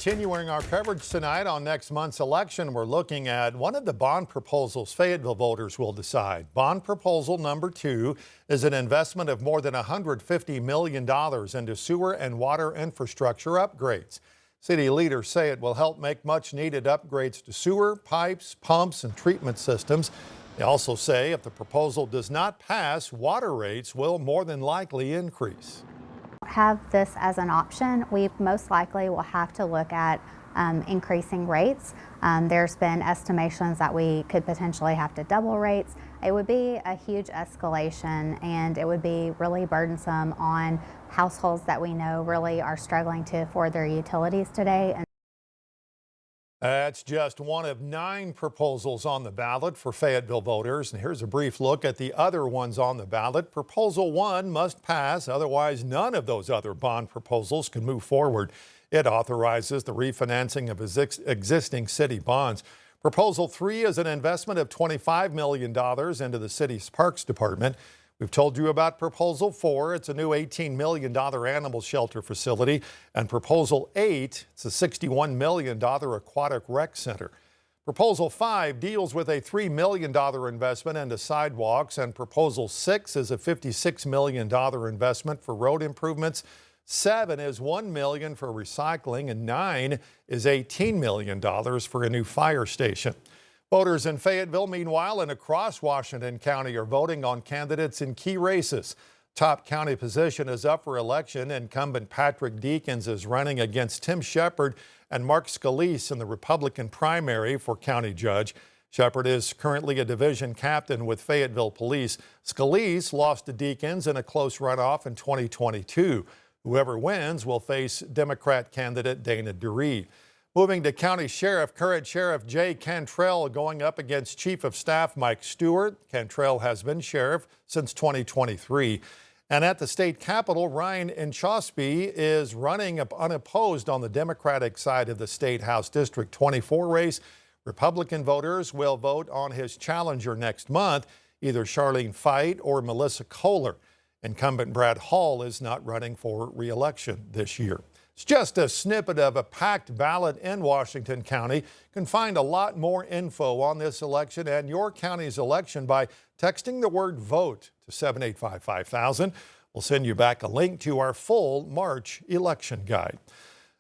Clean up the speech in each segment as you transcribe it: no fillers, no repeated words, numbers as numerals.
Continuing our coverage tonight on next month's election, we're looking at one of the bond proposals Fayetteville voters will decide. Bond proposal number 2 is an investment of more than $150 million into sewer and water infrastructure upgrades. City leaders say it will help make much needed upgrades to sewer, pipes, pumps, and treatment systems. They also say if the proposal does not pass, water rates will more than likely increase. Have this as an option, we most likely will have to look at increasing rates. There's been estimations that we could potentially have to double rates. It would be a huge escalation, and it would be really burdensome on households that we know really are struggling to afford their utilities today. That's just one of 9 proposals on the ballot for Fayetteville voters. And here's a brief look at the other ones on the ballot. Proposal 1 must pass, otherwise none of those other bond proposals can move forward. It authorizes the refinancing of existing city bonds. Proposal 3 is an investment of $25 million into the city's Parks Department. We've told you about Proposal 4. It's a new $18 million animal shelter facility. And Proposal 8, it's a $61 million aquatic rec center. Proposal 5 deals with a $3 million investment into sidewalks. And Proposal 6 is a $56 million investment for road improvements. 7 is $1 million for recycling. And 9 is $18 million for a new fire station. Voters in Fayetteville, meanwhile, and across Washington County are voting on candidates in key races. Top county position is up for election. Incumbent Patrick Deakins is running against Tim Shepard and Mark Scalise in the Republican primary for county judge. Shepard is currently a division captain with Fayetteville Police. Scalise lost to Deakins in a close runoff in 2022. Whoever wins will face Democrat candidate Dana DeRee. Moving to County Sheriff, current Sheriff Jay Cantrell going up against Chief of Staff Mike Stewart. Cantrell has been sheriff since 2023. And at the state capitol, Ryan Inchauspé is running unopposed on the Democratic side of the State House District 24 race. Republican voters will vote on his challenger next month, either Charlene Fite or Melissa Kohler. Incumbent Brad Hall is not running for re-election this year. It's just a snippet of a packed ballot in Washington County. You can find a lot more info on this election and your county's election by texting the word VOTE to 785-5000. We'll send you back a link to our full March election guide.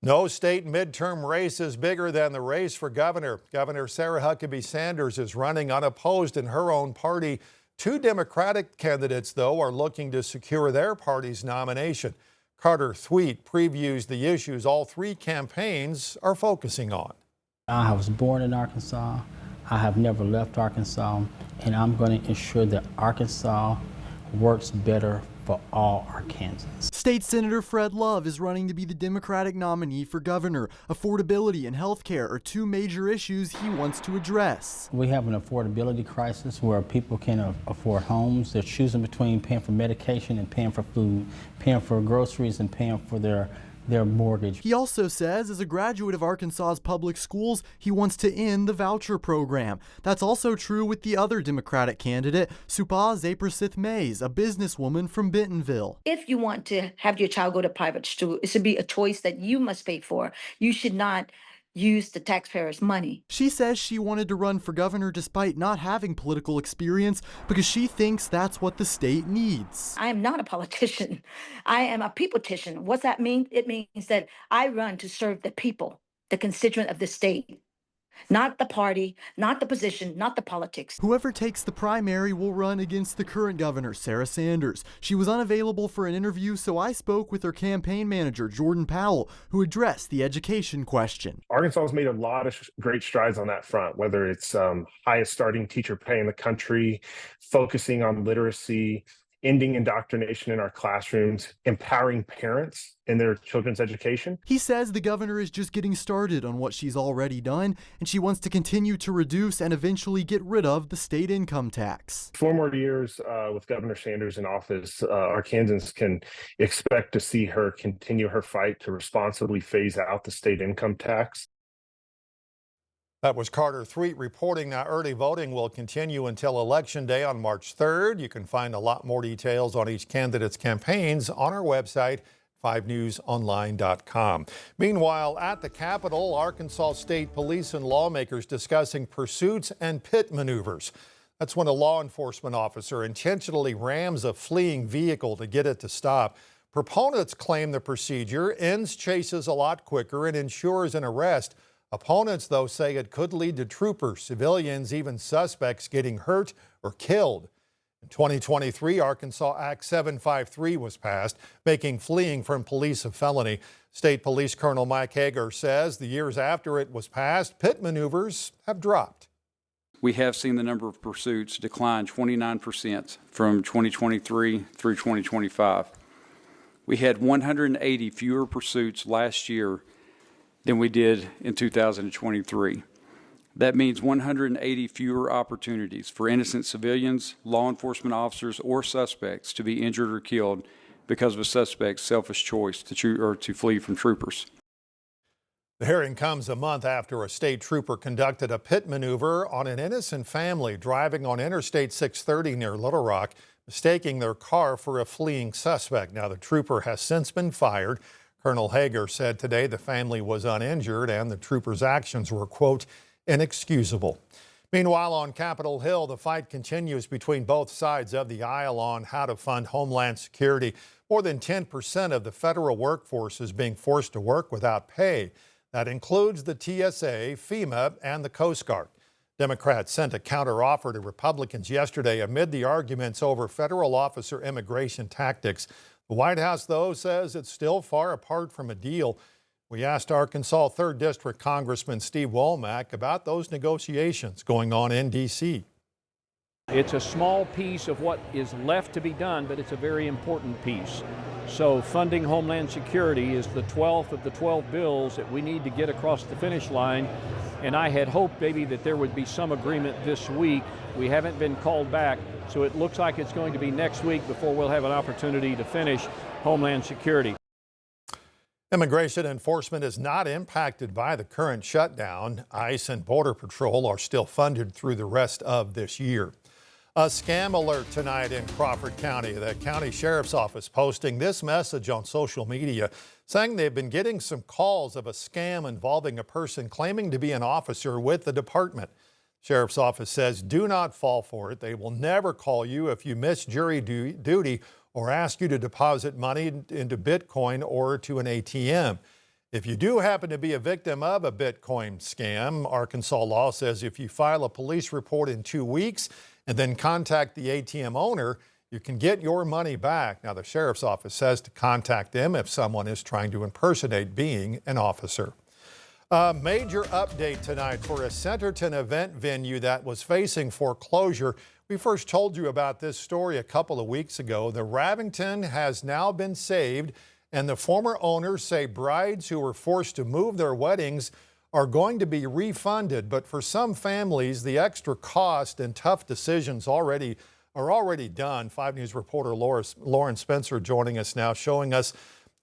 No state midterm race is bigger than the race for governor. Governor Sarah Huckabee Sanders is running unopposed in her own party. 2 Democratic candidates, though, are looking to secure their party's nomination. Carter Thweet previews the issues all 3 campaigns are focusing on. I was born in Arkansas. I have never left Arkansas, and I'm going to ensure that Arkansas works better for all Arkansans. State Senator Fred Love is running to be the Democratic nominee for governor. Affordability and health care are 2 major issues he wants to address. We have an affordability crisis where people can't afford homes. They're choosing between paying for medication and paying for food, paying for groceries and paying for their mortgage. He also says, as a graduate of Arkansas's public schools, he wants to end the voucher program. That's also true with the other Democratic candidate, Supah Zaprasith Mays, a businesswoman from Bentonville. If you want to have your child go to private school, it should be a choice that you must pay for. You should not use the taxpayers' money. She says she wanted to run for governor despite not having political experience because she thinks that's what the state needs. I am not a politician. I am a peopletician. What's that mean? It means that I run to serve the people, the constituent of the state. Not the party, not the position, not the politics. Whoever takes the primary will run against the current governor, Sarah Sanders. She was unavailable for an interview, so I spoke with her campaign manager, Jordan Powell, who addressed the education question. Arkansas has made a lot of great strides on that front, whether it's highest starting teacher pay in the country, focusing on literacy, ending indoctrination in our classrooms, empowering parents in their children's education. He says the governor is just getting started on what she's already done, and she wants to continue to reduce and eventually get rid of the state income tax. 4 more years with Governor Sanders in office, Arkansans can expect to see her continue her fight to responsibly phase out the state income tax. That was Carter Thweet reporting. Now, early voting will continue until Election Day on March 3rd. You can find a lot more details on each candidate's campaigns on our website, 5newsonline.com. Meanwhile, at the Capitol, Arkansas State Police and lawmakers discussing pursuits and pit maneuvers. That's when a law enforcement officer intentionally rams a fleeing vehicle to get it to stop. Proponents claim the procedure ends chases a lot quicker and ensures an arrest. Opponents, though, say it could lead to troopers, civilians, even suspects getting hurt or killed. In 2023, Arkansas Act 753 was passed, making fleeing from police a felony. State Police Colonel Mike Hager says the years after it was passed, pit maneuvers have dropped. We have seen the number of pursuits decline 29% from 2023 through 2025. We had 180 fewer pursuits last year than we did in 2023. That means 180 fewer opportunities for innocent civilians, law enforcement officers, or suspects to be injured or killed because of a suspect's selfish choice to flee from troopers. The hearing comes a month after a state trooper conducted a pit maneuver on an innocent family driving on Interstate 630 near Little Rock, mistaking their car for a fleeing suspect. Now, the trooper has since been fired. Colonel Hager said today the family was uninjured and the trooper's actions were, quote, inexcusable. Meanwhile, on Capitol Hill, the fight continues between both sides of the aisle on how to fund Homeland Security. More than 10% of the federal workforce is being forced to work without pay. That includes the TSA, FEMA, and the Coast Guard. Democrats sent a counteroffer to Republicans yesterday amid the arguments over federal officer immigration tactics. The White House, though, says it's still far apart from a deal. We asked Arkansas 3rd District Congressman Steve Womack about those negotiations going on in D.C. It's a small piece of what is left to be done, but it's a very important piece. So funding Homeland Security is the 12th of the 12 bills that we need to get across the finish line. And I had hoped maybe that there would be some agreement this week. We haven't been called back, so it looks like it's going to be next week before we'll have an opportunity to finish Homeland Security. Immigration enforcement is not impacted by the current shutdown. ICE and Border Patrol are still funded through the rest of this year. A scam alert tonight in Crawford County. The county sheriff's office posting this message on social media saying they've been getting some calls of a scam involving a person claiming to be an officer with the department. Sheriff's office says do not fall for it. They will never call you if you miss jury duty or ask you to deposit money into Bitcoin or to an ATM. If you do happen to be a victim of a Bitcoin scam, Arkansas law says if you file a police report in 2 weeks and then contact the ATM owner, you can get your money back. Now, the sheriff's office says to contact them if someone is trying to impersonate being an officer. A major update tonight for a Centerton event venue that was facing foreclosure. We first told you about this story a couple of weeks ago. The Ravington has now been saved, and the former owners say brides who were forced to move their weddings are going to be refunded. But for some families, the extra cost and tough decisions are already done. 5 News reporter Lauren Spencer joining us now, showing us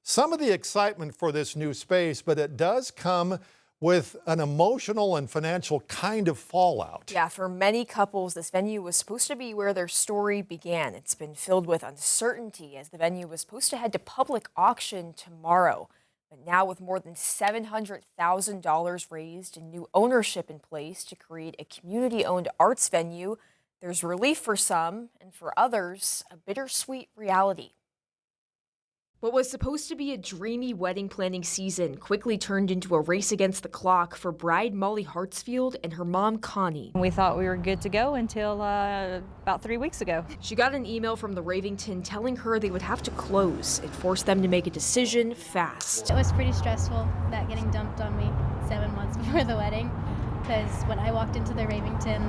some of the excitement for this new space, but it does come with an emotional and financial kind of fallout. Yeah, for many couples, this venue was supposed to be where their story began. It's been filled with uncertainty as the venue was supposed to head to public auction tomorrow. But now with more than $700,000 raised and new ownership in place to create a community-owned arts venue, there's relief for some, and for others, a bittersweet reality. What was supposed to be a dreamy wedding planning season quickly turned into a race against the clock for bride Molly Hartsfield and her mom Connie. We thought we were good to go until about 3 weeks ago. She got an email from the Ravington telling her they would have to close. It forced them to make a decision fast. It was pretty stressful, that getting dumped on me 7 months before the wedding, because when I walked into the Ravington,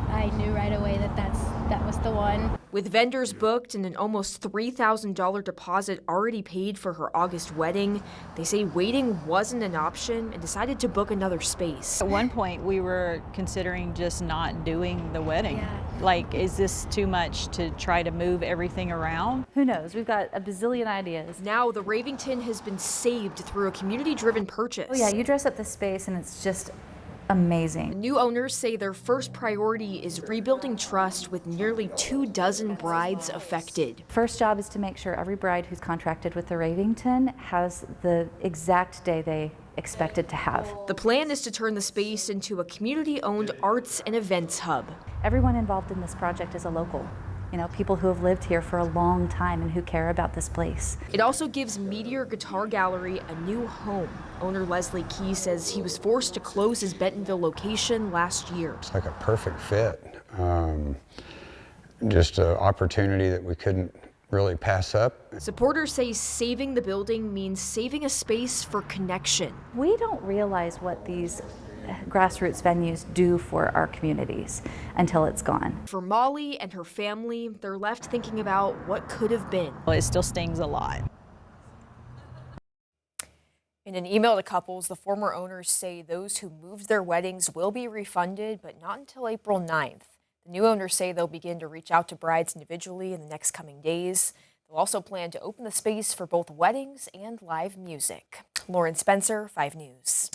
I knew right away that was the one. With vendors booked and an almost $3,000 deposit already paid for her August wedding, they say waiting wasn't an option and decided to book another space. At one point, we were considering just not doing the wedding. Yeah. Like, is this too much to try to move everything around? Who knows? We've got a bazillion ideas. Now the Ravington has been saved through a community-driven purchase. Oh yeah, you dress up the space and it's just amazing. New owners say their first priority is rebuilding trust with nearly 24 brides affected. First job is to make sure every bride who's contracted with the Ravington has the exact day they expected to have. The plan is to turn the space into a community-owned arts and events hub. Everyone involved in this project is a local. You know, people who have lived here for a long time and who care about this place. It also gives Meteor Guitar Gallery a new home. Owner Leslie Key says he was forced to close his Bentonville location last year. It's like a perfect fit. Just an opportunity that we couldn't really pass up. Supporters say saving the building means saving a space for connection. We don't realize what these grassroots venues do for our communities until it's gone. For Molly and her family, they're left thinking about what could have been. Well, it still stings a lot. In an email to couples, the former owners say those who moved their weddings will be refunded, but not until April 9th. The new owners say they'll begin to reach out to brides individually in the next coming days. They'll also plan to open the space for both weddings and live music. Lauren Spencer, 5 News.